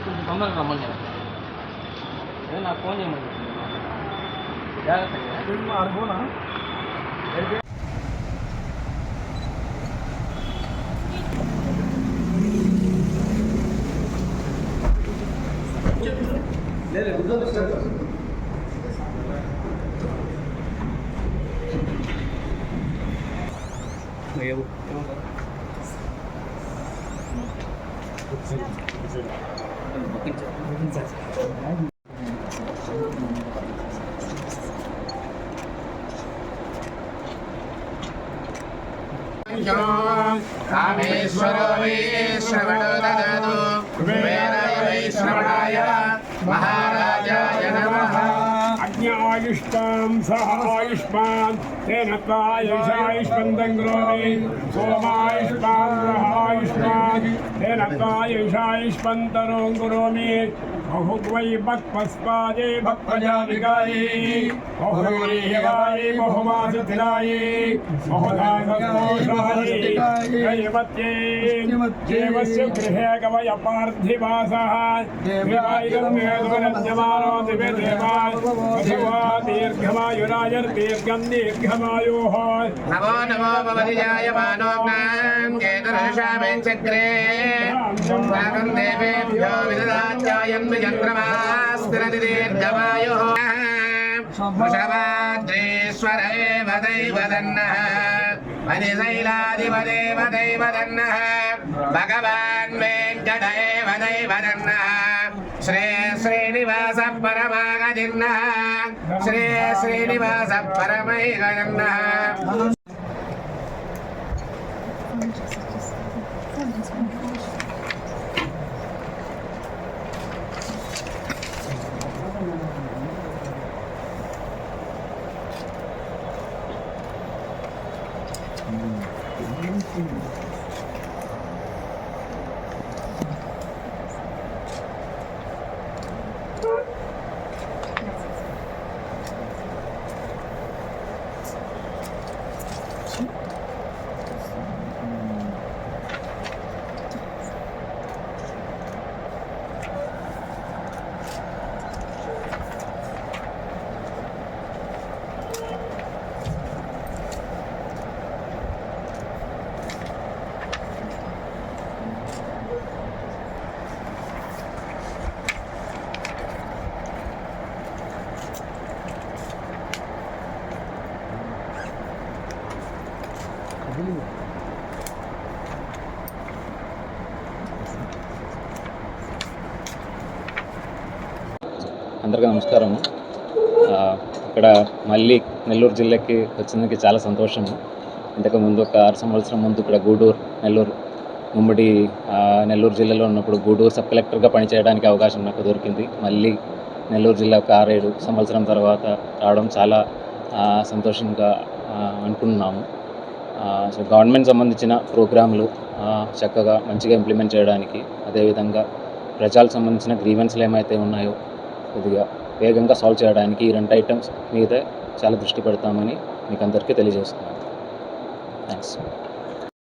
కొంచెం తొందరగా రమ్మని చెప్పి అదే నాకు ఫోన్ చేయమని చెప్పింది జాగ్రత్తగా అనుకోనా कामेश्वरो वै श्रवणो ददातु कुबेराय वै श्रवणाय महाराजाय नमः अज्ञायुष्मान् सह आयुष्मान् तेन त्वायुषायुष्मन्दं करोमि सोमायुष्मान् ग्रहायुष्मान् तेन त्वायुषायुष्मन्तरों करोमि बहुद्वै भक्पस्पादे भक्पजाविकाये बहुरीयवाये बहुमासतिराये बहुधासोषाये कैवत्ये देवस्य गृहे कवय पार्थिवासः देवायुर्मेधुरज्ञमानो दिवे देवाय वसुवा दीर्घमायुरायुर्दीर्घं दीर्घमायुः नमो नमो भवतिजाय मानोऽग्नां केतुर्षामेचक्रे स्वागं देवेभ्यो विददात्यायन् चन्द्रमास्तिरति दीर्घमायुः वृषभाद्रेश्वर एव दैवदन्नः मणिशैलाधिपदेव दैवदन्नः भगवान् वेङ्कट एव दैवदन्नः श्री श्रीनिवास परमागतिर्नः श्री श्रीनिवास परमैगतिर्नः అందరికీ నమస్కారం. ఇక్కడ మళ్ళీ నెల్లూరు జిల్లాకి వచ్చినందుకు చాలా సంతోషము. ఇంతకు ముందు ఒక 6 సంవత్సరం ముందు ఇక్కడ గూడూరు నెల్లూరు ఉమ్మడి నెల్లూరు జిల్లాలో ఉన్నప్పుడు గూడూరు సబ్ కలెక్టర్గా పనిచేయడానికి అవకాశం నాకు దొరికింది. మళ్ళీ నెల్లూరు జిల్లా ఒక 6-7 సంవత్సరం తర్వాత రావడం చాలా సంతోషంగా అనుకుంటున్నాము. సో గవర్నమెంట్ సంబంధించిన ప్రోగ్రాంలు చక్కగా మంచిగా ఇంప్లిమెంట్ చేయడానికి, అదేవిధంగా ప్రజలకు సంబంధించిన గ్రీవెన్స్లు ఏమైతే ఉన్నాయో కొద్దిగా వేగంగా సాల్వ్ చేయడానికి ఈ 2 ఐటమ్స్ మీద చాలా దృష్టి పెడతామని మీకు అందరికీ తెలియజేస్తున్నాను. థ్యాంక్స్.